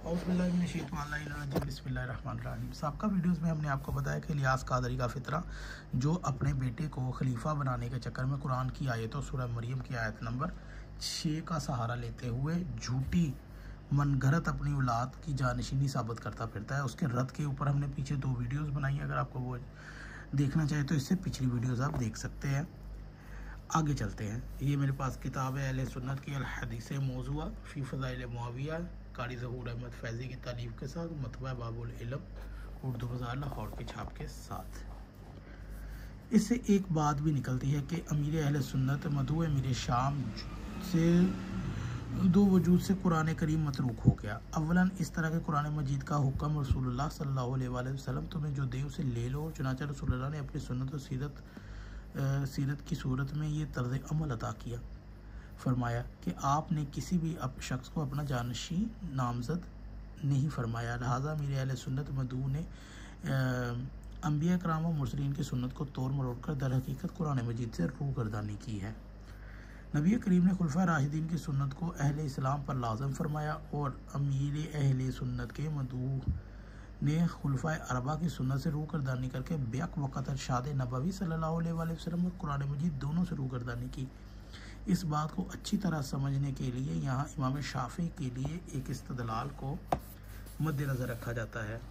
बिस्मिल्लाहिर्रहमानिर्रहीम। साबका वीडियोस में हमने आपको बताया कि इलियास कादरी का फितरा जो अपने बेटे को खलीफा बनाने के चक्कर में कुरान की आयतों सूरह मरियम की आयत नंबर 6 का सहारा लेते हुए झूठी मनगढ़ंत अपनी औलाद की जानशीनी साबित करता फिरता है। उसके रद्द के ऊपर हमने पीछे 2 वीडियोस बनाई है। अगर आपको वो देखना चाहे तो इससे पिछली वीडियोस आप देख सकते हैं। आगे चलते हैं। ये मेरे पास किताब है अहले सुन्नत की अल हदीस मौज़ूआ फ़ी फ़ज़ाइल मुआविया, कारी ज़हूर अहमद फैज़ी की तारीफ़ के साथ, मतबा बाबुल इल्म, उर्दू बाज़ार लाहौर के छाप के साथ। इससे एक बात भी निकलती है कि अमीर अहले सुन्नत मधु अमीर शाम से दो वजूद से कुरान करीम मतरूक हो गया। अव्वलन इस तरह के कुरान मजीद का हुक्म रसूलुल्लाह सल्लल्लाहु अलैहि वसल्लम तुम्हें जो दे उसे ले लो। चुनांचे रसूलुल्लाह ने अपनी सुन्नत और सीरत की सूरत में ये तर्ज़ अमल अता किया। फरमाया कि आपने किसी भी शख्स को अपना जानशी नामज़द नहीं फरमाया। लिहाजा मेरे अहले सुन्नत मदू ने अंबिया कराम और मुरसलीन की सुन्नत को तोड़ मरोड़ कर दर हकीकत कुरान मजीद से रूगर्दानी की है। नबी करीम ने खुलफा राशिदीन की सुन्नत को अहले इस्लाम पर लाजम फरमाया और अमीर अहले सुन्नत के मदू ने खुलफा अरबा की सुन्नत से रूगर्दानी करके बेक वक़्त इरशाद नबवी सल्लल्लाहु अलैहि वसल्लम और कुरान मजीद दोनों से रूगर्दानी की। इस बात को अच्छी तरह समझने के लिए यहाँ इमाम शाफी के लिए एक इस्तदलाल को मद्देनज़र रखा जाता है।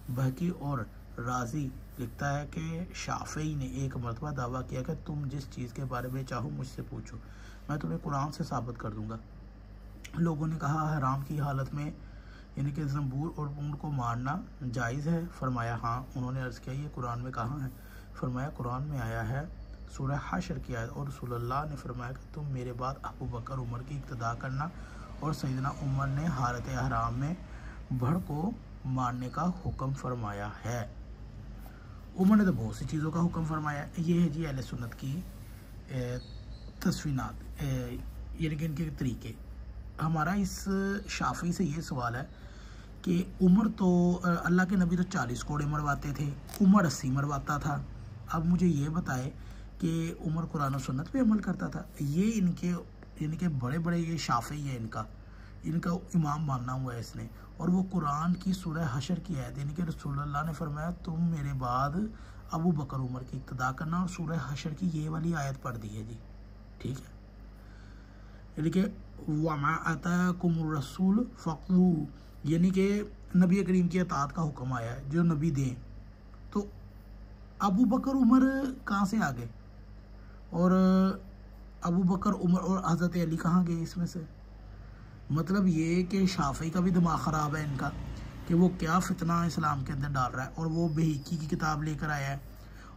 बहकी और राजी लिखता है कि शाफी ने एक मरतबा दावा किया कि तुम जिस चीज़ के बारे में चाहो मुझसे पूछो, मैं तुम्हें कुरान से साबित कर दूंगा। लोगों ने कहा हराम की हालत में यानी कि ज़ंबूर और ऊँट को मारना जायज़ है? फरमाया हाँ। उन्होंने अर्ज़ किया ये कुरान में कहाँ है? फरमाया कुरान में आया है सूरह हशर की आयत। और रसूलुल्लाह ने फरमाया कि तुम मेरे बाद अबू बकर उमर की इक्तदा करना और सैयदना उमर ने हालत हराम में भड़ को मारने का हुक्म फरमाया है। उमर ने तो बहुत सी चीज़ों का हुक्म फरमाया। ये है जी अहले सुन्नत की तस्वीनात यानी कि इनके तरीके। हमारा इस शाफी से ये सवाल है कि उमर तो अल्लाह के नबी तो 40 कोड़े मरवाते थे, उमर 80 मरवाता था। अब मुझे ये बताए कि उमर कुरान और सुन्नत पे अमल करता था। ये इनके बड़े बड़े ये शाफी है, इनका इमाम मानना हुआ है इसने। और वो कुरान की सूरह हशर की आयत यानी कि रसूलुल्लाह ने फरमाया तुम मेरे बाद अबू बकर उमर की इक्तदा करना, और सूरह हशर की ये वाली आयत पढ़ दी है जी। ठीक है, यानी कि वमा अताकुमुर रसूल फक़ू, यानी कि नबी करीम की अतात का हुक्म आया है जो नबी दें। तो अबू बकर उमर कहाँ से आ गए? और अबू बकर उमर और हज़रत अली कहाँ गए इसमें से? मतलब ये कि शाफी का भी दिमाग ख़राब है इनका कि वो क्या फितना इस्लाम के अंदर डाल रहा है। और वो बेहिकी की किताब लेकर आया है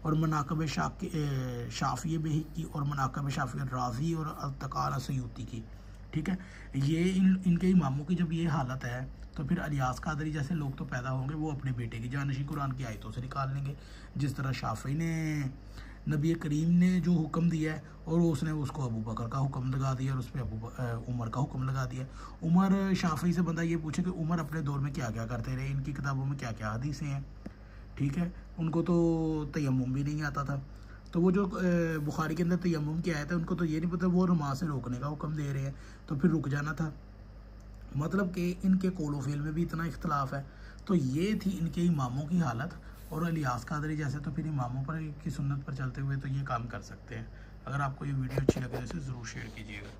और मनाकब शाफी बेहिकी और मनाकब शाफी राजी और अल्तकार सयूती की। ठीक है, ये इनके इमामों की जब ये हालत है तो फिर इलियास कादरी जैसे लोग तो पैदा होंगे, वो अपने बेटे की जानशी कुरान की आयतों से निकाल लेंगे। जिस तरह शाफी ने नबी करीम ने जो हुक्म दिया है और उसने उसको अबू बकर का हुक्म लगा दिया और उस पर उमर का हुक्म लगा दिया। उमर शाफी से बंदा ये पूछे कि उमर अपने दौर में क्या क्या करते रहे, इनकी किताबों में क्या क्या हदीसें हैं। ठीक है, उनको तो तयम्मुम भी नहीं आता था। तो वो जो बुखारी के अंदर तयम्मुम की आयत है उनको तो ये नहीं पता वो नमाज से रोकने का हुक्म दे रहे हैं, तो फिर रुक जाना था। मतलब कि इनके कौलो फ़ेल में भी इतना इख्तलाफ है। तो ये थी इनके इमामों की हालत। और इलियास कादरी जैसे तो फिर इमामों पर की सुन्नत पर चलते हुए तो ये काम कर सकते हैं। अगर आपको ये वीडियो अच्छी लगे तो इसे ज़रूर शेयर कीजिएगा।